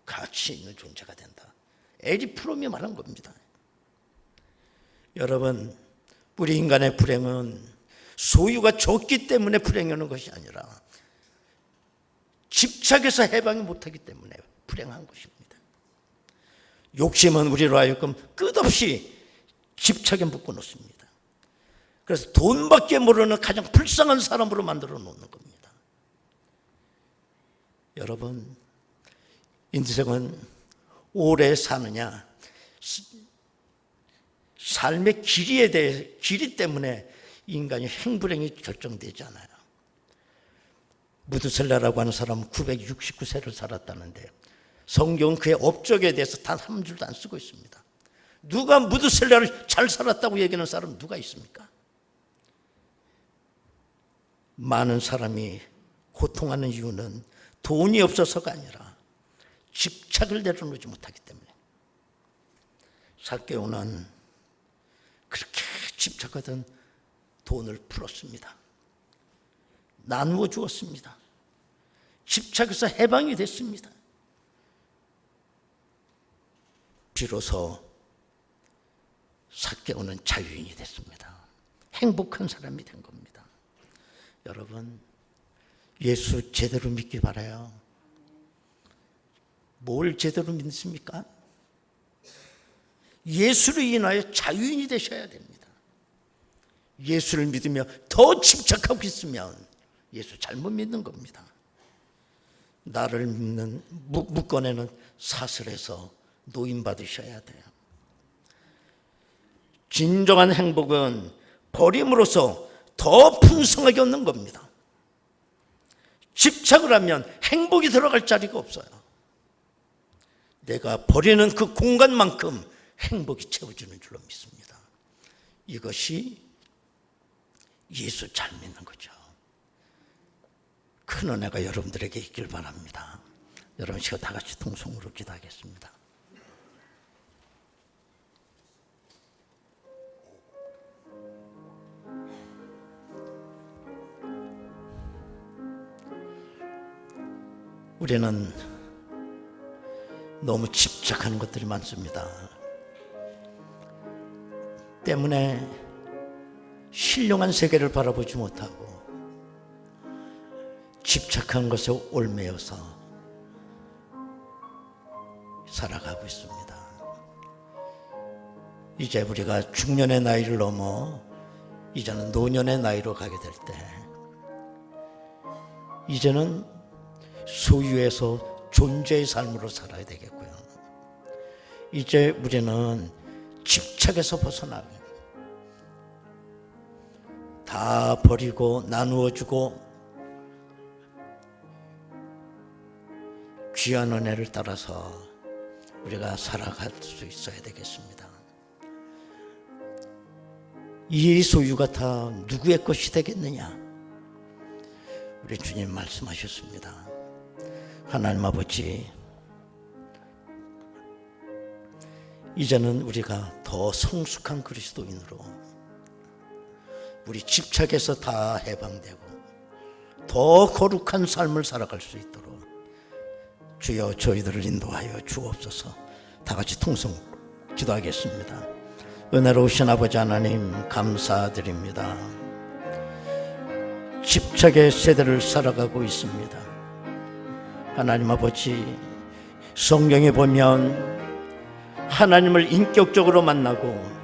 S1: 가치 있는 존재가 된다. 에릭 프롬이 말한 겁니다. 여러분, 우리 인간의 불행은 소유가 적기 때문에 불행하는 것이 아니라 집착해서 해방이 못하기 때문에 불행한 것입니다. 욕심은 우리로 하여금 끝없이 집착에 묶어 놓습니다. 그래서 돈밖에 모르는 가장 불쌍한 사람으로 만들어 놓는 겁니다. 여러분, 인생은 오래 사느냐, 삶의 길이 때문에 인간의 행불행이 결정되잖아요. 무드셀라라고 하는 사람은 969세를 살았다는데 성경은 그의 업적에 대해서 단 한 줄도 안 쓰고 있습니다. 누가 무드셀라를 잘 살았다고 얘기하는 사람 누가 있습니까? 많은 사람이 고통하는 이유는 돈이 없어서가 아니라 집착을 내려놓지 못하기 때문에. 삭개오는 그렇게 집착하던 돈을 풀었습니다. 나누어 주었습니다. 집착에서 해방이 됐습니다. 비로소 삭개오는 자유인이 됐습니다. 행복한 사람이 된 겁니다. 여러분, 예수 제대로 믿기 바라요. 뭘 제대로 믿습니까? 예수로 인하여 자유인이 되셔야 됩니다. 예수를 믿으며 더 집착하고 있으면 예수 잘못 믿는 겁니다. 나를 믿는 묶어내는 사슬에서 노임받으셔야 돼요. 진정한 행복은 버림으로써 더 풍성하게 얻는 겁니다. 집착을 하면 행복이 들어갈 자리가 없어요. 내가 버리는 그 공간만큼 행복이 채워지는 줄로 믿습니다. 이것이 예수 잘 믿는 거죠. 큰 은혜가 여러분들에게 있길 바랍니다. 여러분 시간 다 같이 통성으로 기도하겠습니다. 우리는 너무 집착하는 것들이 많습니다. 때문에 신령한 세계를 바라보지 못하고 집착한 것에 얽매여서 살아가고 있습니다. 이제 우리가 중년의 나이를 넘어 이제는 노년의 나이로 가게 될 때 이제는 소유에서 존재의 삶으로 살아야 되겠고요. 이제 우리는 집착에서 벗어나고 다 버리고 나누어주고 귀한 은혜를 따라서 우리가 살아갈 수 있어야 되겠습니다. 이 소유가 다 누구의 것이 되겠느냐? 우리 주님 말씀하셨습니다. 하나님 아버지, 이제는 우리가 더 성숙한 그리스도인으로 우리 집착에서 다 해방되고 더 거룩한 삶을 살아갈 수 있도록 주여 저희들을 인도하여 주옵소서. 다 같이 통성 기도하겠습니다. 은혜로우신 아버지 하나님 감사드립니다. 집착의 세대를 살아가고 있습니다. 하나님 아버지, 성경에 보면 하나님을 인격적으로 만나고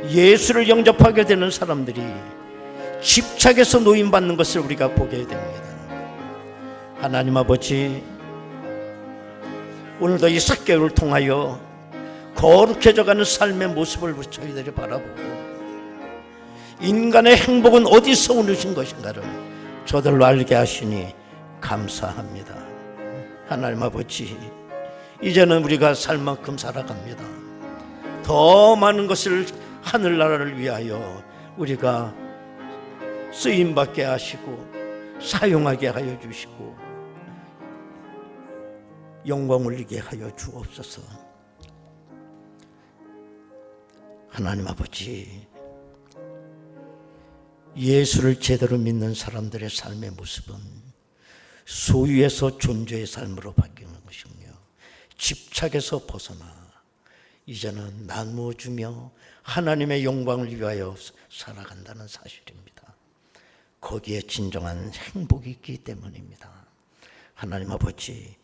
S1: 예수를 영접하게 되는 사람들이 집착에서 노임받는 것을 우리가 보게 됩니다. 하나님 아버지, 오늘도 이 삭개오를 통하여 거룩해져가는 삶의 모습을 저희들이 바라보고 인간의 행복은 어디서 오르신 것인가를 저들로 알게 하시니 감사합니다. 하나님 아버지, 이제는 우리가 살 만큼 살아갑니다. 더 많은 것을 하늘나라를 위하여 우리가 쓰임받게 하시고 사용하게 하여 주시고 영광 올리게 하여 주옵소서. 하나님 아버지, 예수를 제대로 믿는 사람들의 삶의 모습은 소유에서 존재의 삶으로 바뀌는 것이며 집착에서 벗어나 이제는 나누어주며 하나님의 영광을 위하여 살아간다는 사실입니다. 거기에 진정한 행복이 있기 때문입니다. 하나님 아버지,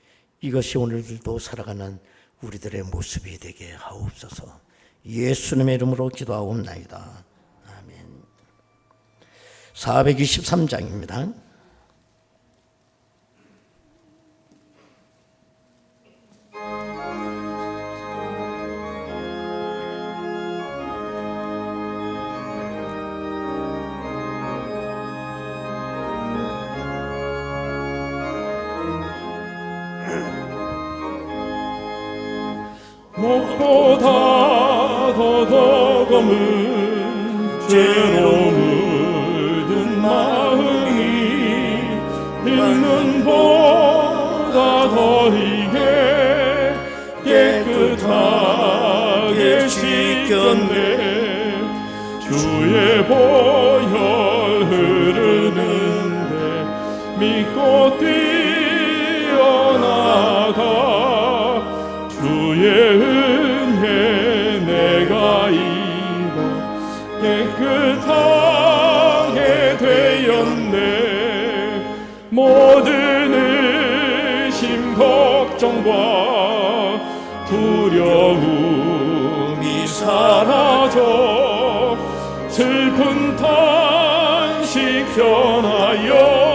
S1: 이것이 오늘도 살아가는 우리들의 모습이 되게 하옵소서. 예수님의 이름으로 기도하옵나이다. 아멘. 423장입니다.
S2: 목보다 더 검은 죄로 물든 마음이 있는 보다 더 이게 되었네. 주의 보혈 흐르는데 믿고 뛰어나가. 주의 은혜 내가 입어 깨끗하게 되었네. 모든 의심 걱정과 두려움이 사라져 슬픈 탄식 변하여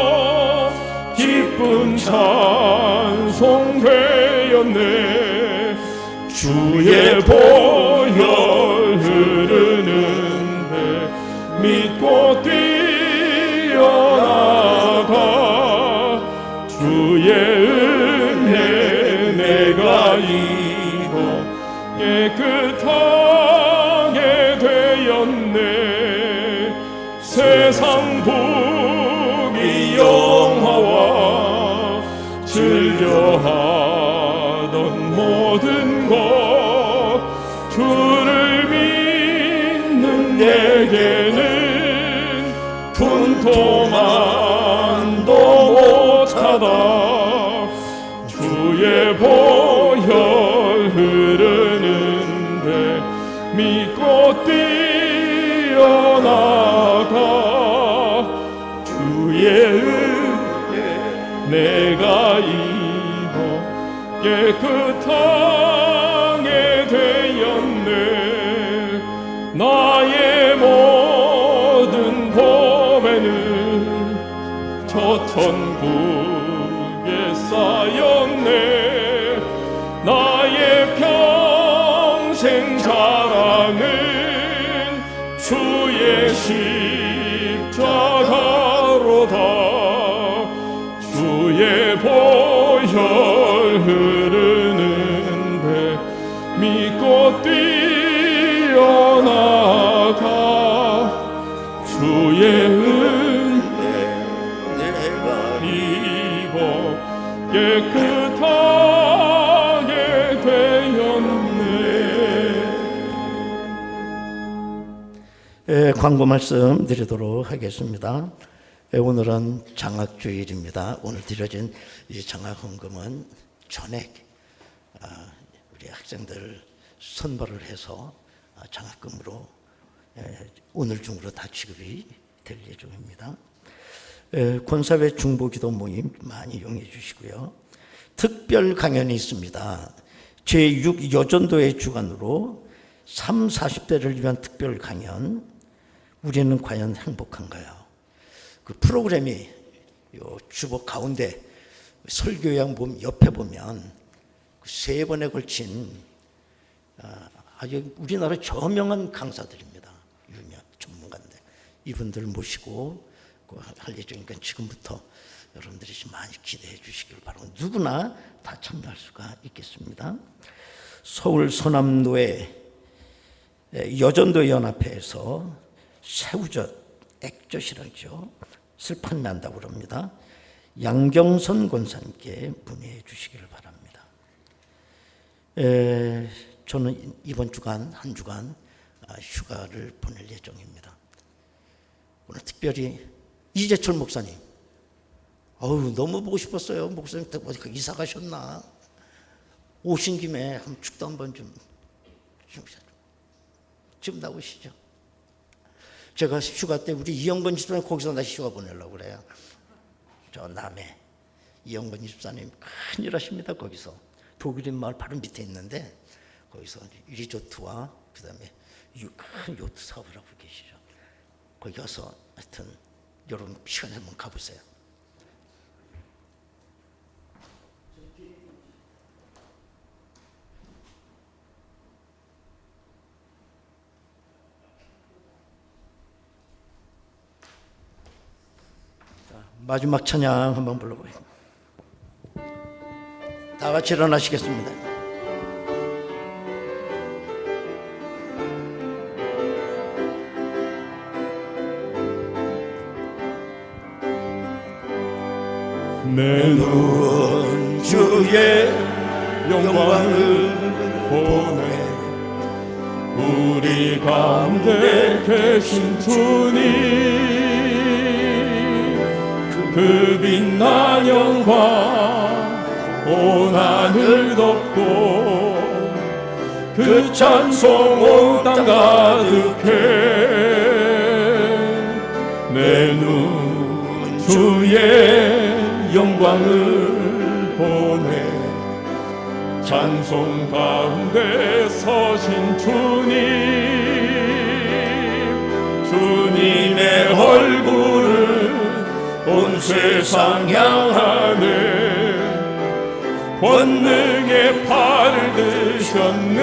S2: 기쁜 찬송 되었네. 주의 보혈 흐르는데 믿고 뛰어나가. 주의 은혜 내가 입어 깨끗하게 되었네. 세상 부귀 영화와 즐겨하던 모든 것 주를 믿는 내게는 분토만도 못하다. 주의 보혈 흐르는데 믿고 뛰어나가. 주의 은혜 내가 입어 깨끗하게 되었네. 나의 모든 범에는 저 천국에 쌓였네. 나의 평생 자랑은 주의 십자가로다. 주의 보혈 흐르는데 믿고 뛰어나가. 주의 은혜 내가 입어 깨끗하게 되었네.
S1: 광고 말씀 드리도록 하겠습니다. 오늘은 장학주일입니다. 오늘 드려진 이 장학헌금은 전액 우리 학생들 선발을 해서 장학금으로 오늘 중으로 다 지급이 될 예정입니다. 권사회 중보기도 모임 많이 이용해 주시고요. 특별 강연이 있습니다. 제6 여전도의 주관으로 3, 40대를 위한 특별 강연. 우리는 과연 행복한가요? 그 프로그램이 요 주보 가운데 설교양 옆에 보면 세 번에 걸친 아주 우리나라 저명한 강사들입니다. 유명 전문가인데 이분들 모시고 할 예정이니까 지금부터 여러분들이 좀 많이 기대해 주시길 바라고. 누구나 다 참여할 수가 있겠습니다. 서울 서남도의 여전도 연합회에서 새우젓, 액젓이라죠. 판매한다고 그럽니다. 양경선 권사님께 문의해 주시기를 바랍니다. 저는 이번 주간 한 주간 휴가를 보낼 예정입니다. 오늘 특별히 이재철 목사님, 너무 보고 싶었어요. 목사님 어디 이사 가셨나? 오신 김에 한번 축도 한번 좀 나오시죠. 제가 휴가 때 우리 이영건 집사님 거기서 다시 휴가 보내려고 그래요. 저 남해 이영건 집사님 큰일 하십니다. 거기서 독일인 마을 바로 밑에 있는데 거기서 리조트와 그다음에 큰 요트 사업을 하고 계시죠. 거기 가서 하여튼 여러분 시간에 한번 가보세요. 마지막 찬양 한번 불러보세요. 다 같이 일어나시겠습니다.
S2: 내 눈 주의 영광을 보네. 우리 가운데 계신 주님, 그 빛난 영광 온 하늘 덮고 그 찬송 온 땅 가득해. 내 눈 주의 영광을 보네. 찬송 가운데 서신 주님, 주님의 얼굴을 온 세상 향하네. 권능의 팔을 드셨네.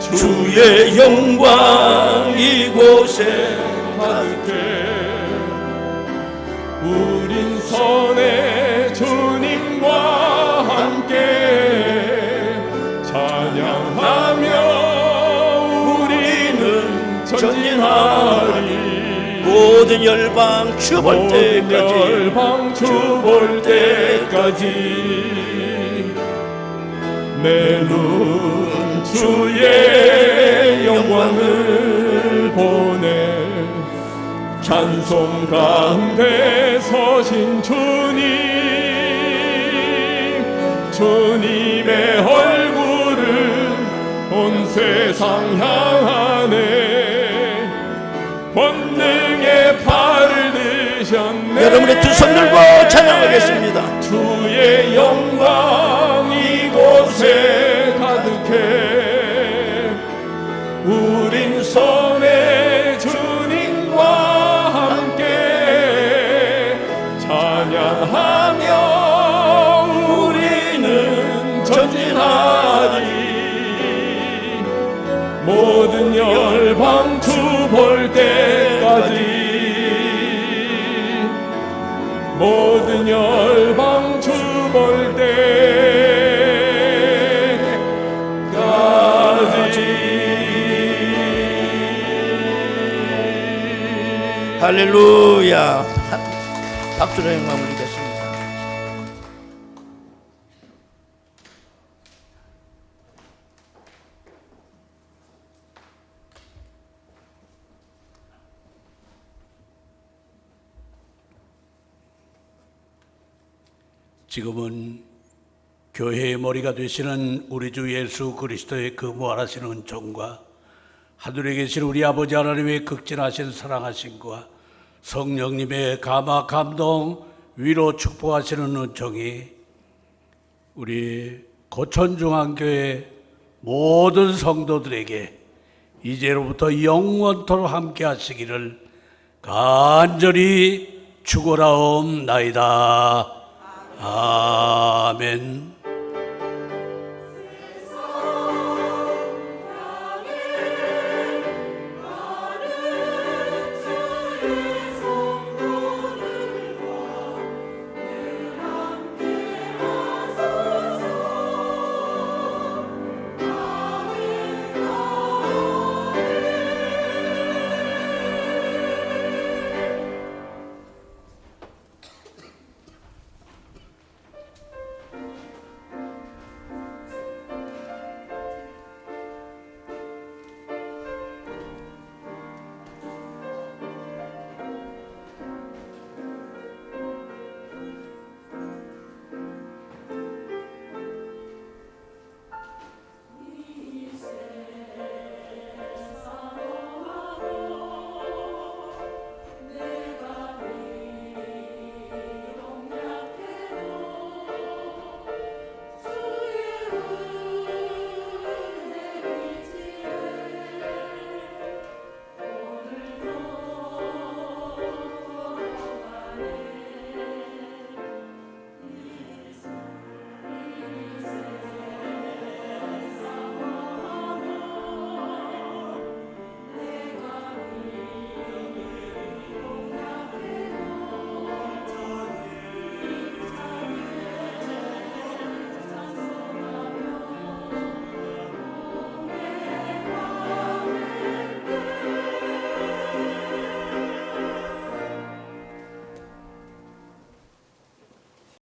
S1: 주의 영광 이곳에
S2: 가득해. 우린 선의 주님과 함께 찬양하며 우리는 전진하리.
S1: 모든 열방 주볼
S2: 모든
S1: 때까지,
S2: 열방 주볼 때까지 내 눈 주의 영광을 보네. 찬송 가운데 서신 주님, 주님의 얼굴을 온 세상 향하네. 권능의 팔을 드셨네.
S1: 여러분의 두 손 들고 찬양하겠습니다.
S2: 주의 영광 이곳에 가득해. 우린 선의 주님과 함께 찬양하며 우리는 전진하리. 모든 열방 주 볼 때까지, 모든 열방 주 볼 때까지.
S1: 할렐루야. 박수로 영광 올리겠습니다.
S4: 지금은 교회의 머리가 되시는 우리 주 예수 그리스도의 그 무한하신 은총과 하늘에 계신 우리 아버지 하나님의 극진하신 사랑하심과 성령님의 감화 감동 위로 축복하시는 은총이 우리 고천중앙교회 모든 성도들에게 이제로부터 영원토록 함께 하시기를 간절히 축원하옵나이다. 아멘.